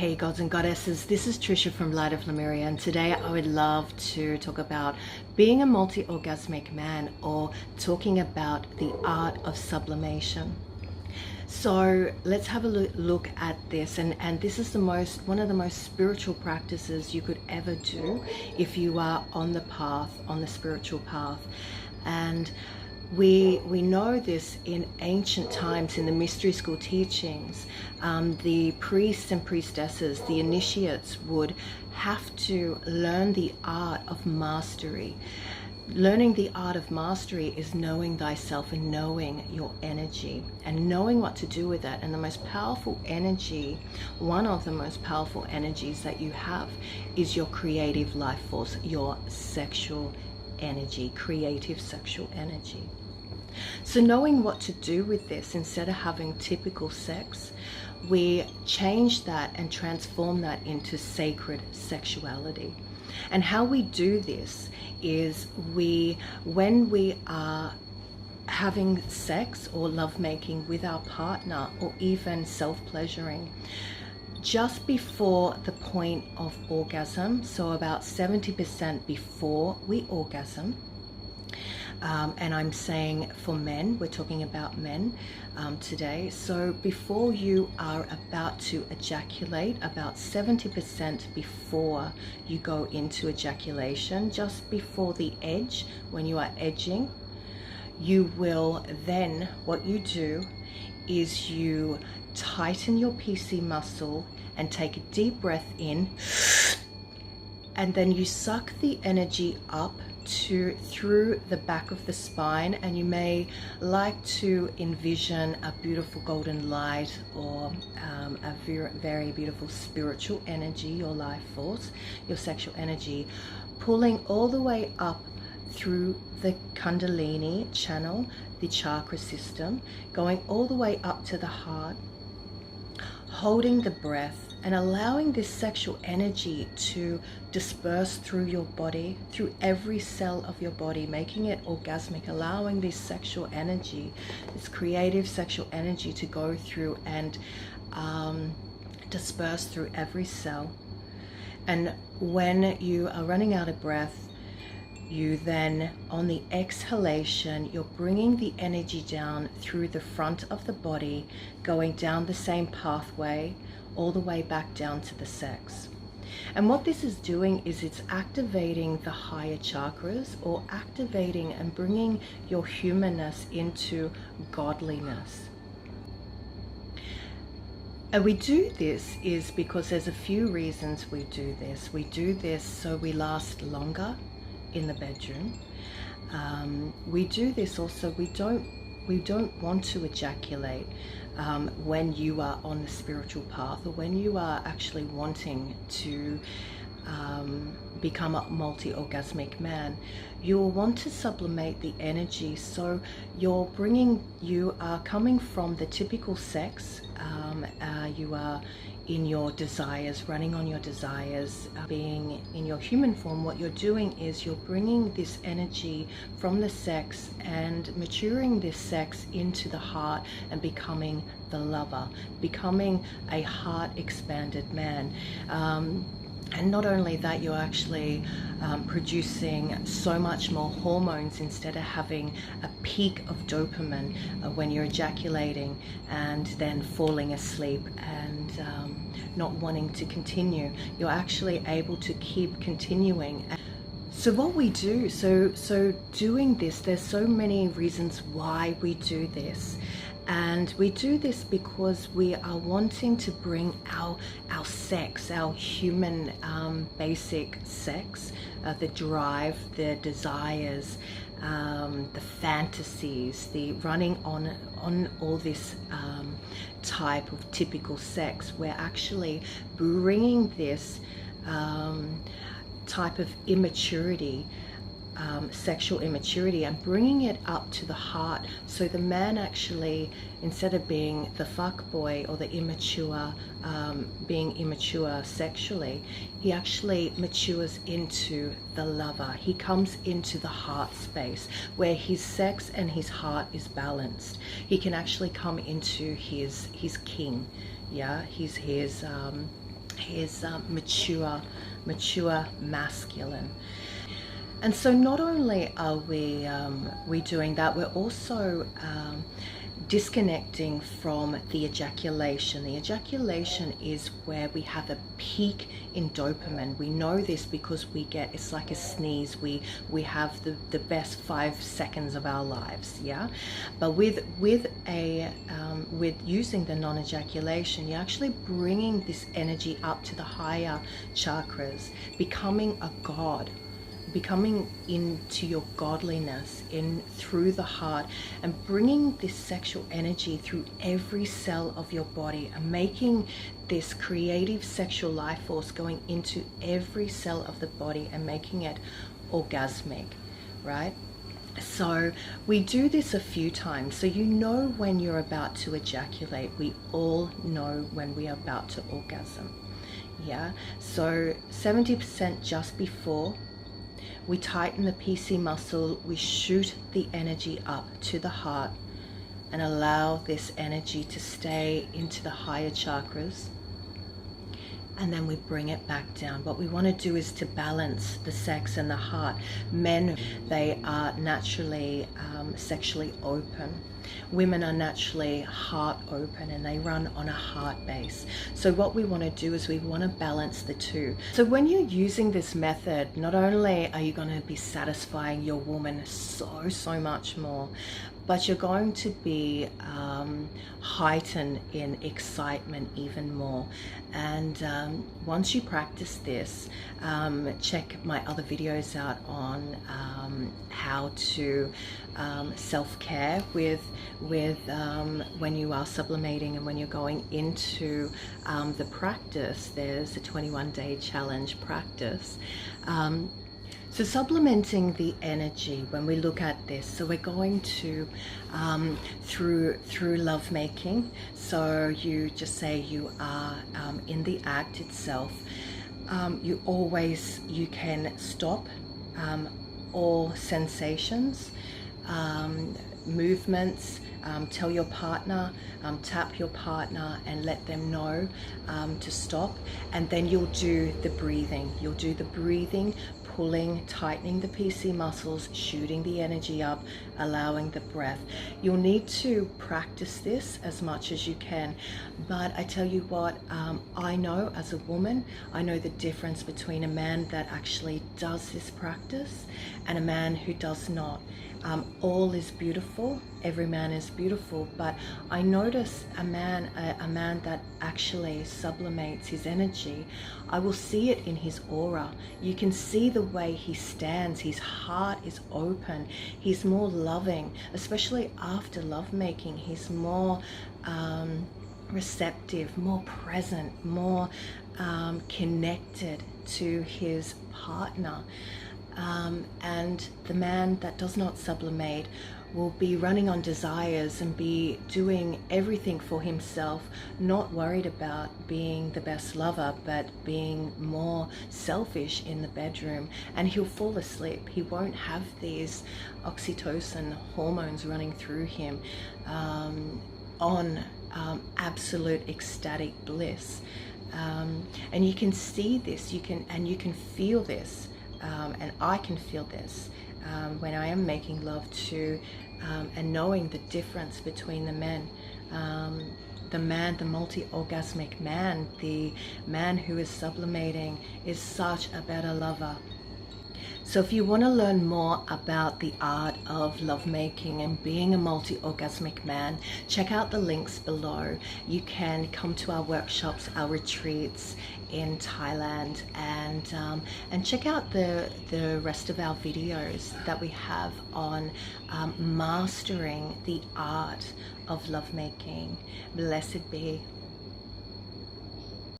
Hey gods and goddesses, this is Trisha from Light of Lemuria, and today I would love to talk about being a multi-orgasmic man, or talking about the art of sublimation. So let's have a look at this, and this is one of the most spiritual practices you could ever do if you are on the path, on the spiritual path. And we know this in ancient times, in the mystery school teachings. The priests and priestesses, the initiates, would have to learn the art of mastery. Learning the art of mastery is knowing thyself and knowing your energy and knowing what to do with that. And the most powerful energy, one of the most powerful energies that you have, is your creative life force, your sexual energy, creative sexual energy. So knowing what to do with this, instead of having typical sex, we change that and transform that into sacred sexuality. And how we do this is when we are having sex or lovemaking with our partner, or even self-pleasuring, just before the point of orgasm, so about 70% before we orgasm, and I'm saying for men, we're talking about men today. So before you are about to ejaculate, about 70% before you go into ejaculation, just before the edge, when you are edging, you will then, what you do is you tighten your PC muscle and take a deep breath in, and then you suck the energy up through the back of the spine. And you may like to envision a beautiful golden light, or a very beautiful spiritual energy, your life force, your sexual energy, pulling all the way up through the Kundalini channel, the chakra system, going all the way up to the heart, holding the breath and allowing this sexual energy to disperse through your body, through every cell of your body, making it orgasmic, allowing this sexual energy, this creative sexual energy, to go through and disperse through every cell. And when you are running out of breath, you then, on the exhalation, you're bringing the energy down through the front of the body, going down the same pathway, all the way back down to the sex. And what this is doing is it's activating the higher chakras, or activating and bringing your humanness into godliness. And we do this is because there's a few reasons we do this. We do this so we last longer in the bedroom. We do this also, we don't want to ejaculate when you are on the spiritual path, or when you are actually wanting to become a multi-orgasmic man. You'll want to sublimate the energy, so you are coming from the typical sex, you are in your desires, running on your desires, being in your human form. What you're doing is you're bringing this energy from the sex and maturing this sex into the heart, and becoming the lover, becoming a heart expanded man. And not only that, you're actually producing so much more hormones, instead of having a peak of dopamine when you're ejaculating and then falling asleep and not wanting to continue. You're actually able to keep continuing. So what we do, so doing this, there's so many reasons why we do this. And we do this because we are wanting to bring our sex, our human basic sex, the drive, the desires, the fantasies, the running on all this type of typical sex. We're actually bringing this type of immaturity, sexual immaturity, and bringing it up to the heart. So the man actually, instead of being the fuck boy or the immature, being immature sexually, he actually matures into the lover. He comes into the heart space where his sex and his heart is balanced. He can actually come into his king, yeah, his is mature masculine. And so not only are we doing that, we're also disconnecting from the ejaculation. The ejaculation is where we have a peak in dopamine. We know this because it's like a sneeze. We have the best 5 seconds of our lives, yeah. But with using the non-ejaculation, you're actually bringing this energy up to the higher chakras, becoming a god, becoming into your godliness through the heart, and bringing this sexual energy through every cell of your body, and making this creative sexual life force going into every cell of the body and making it orgasmic, right? So we do this a few times, so you know when you're about to ejaculate. We all know when we are about to orgasm, yeah. So 70% just before. We tighten the PC muscle, we shoot the energy up to the heart and allow this energy to stay into the higher chakras. And then we bring it back down. What we want to do is to balance the sex and the heart. Men, they are naturally sexually open. Women are naturally heart open, and they run on a heart base. So what we want to do is we want to balance the two. So when you're using this method, not only are you going to be satisfying your woman so much more, but you're going to be heightened in excitement even more. And once you practice this, check my other videos out on how to self-care with when you are sublimating and when you're going into the practice. There's a 21-day challenge practice. So supplementing the energy, when we look at this, so we're going to through lovemaking. So you just say you are in the act itself. You can stop all sensations, movements. Tell your partner, tap your partner and let them know to stop, and then you'll do the breathing. You'll do the breathing, pulling, tightening the PC muscles, shooting the energy up, allowing the breath. You'll need to practice this as much as you can, but I tell you what, I know as a woman, I know the difference between a man that actually does this practice and a man who does not. All is beautiful, every man is beautiful, but I notice a man that actually sublimates his energy, I will see it in his aura. You can see the way he stands, his heart is open, he's more loving, especially after lovemaking. He's more receptive, more present, more connected to his partner. And the man that does not sublimate will be running on desires and be doing everything for himself, not worried about being the best lover, but being more selfish in the bedroom, and he'll fall asleep. He won't have these oxytocin hormones running through him on absolute ecstatic bliss. And you can see this, you can feel this. And I can feel this when I am making love to and knowing the difference between the men. The man, the multi-orgasmic man, the man who is sublimating, is such a better lover. So if you want to learn more about the art of lovemaking and being a multi-orgasmic man, check out the links below. You can come to our workshops, our retreats in Thailand, and check out the rest of our videos that we have on mastering the art of lovemaking. Blessed be.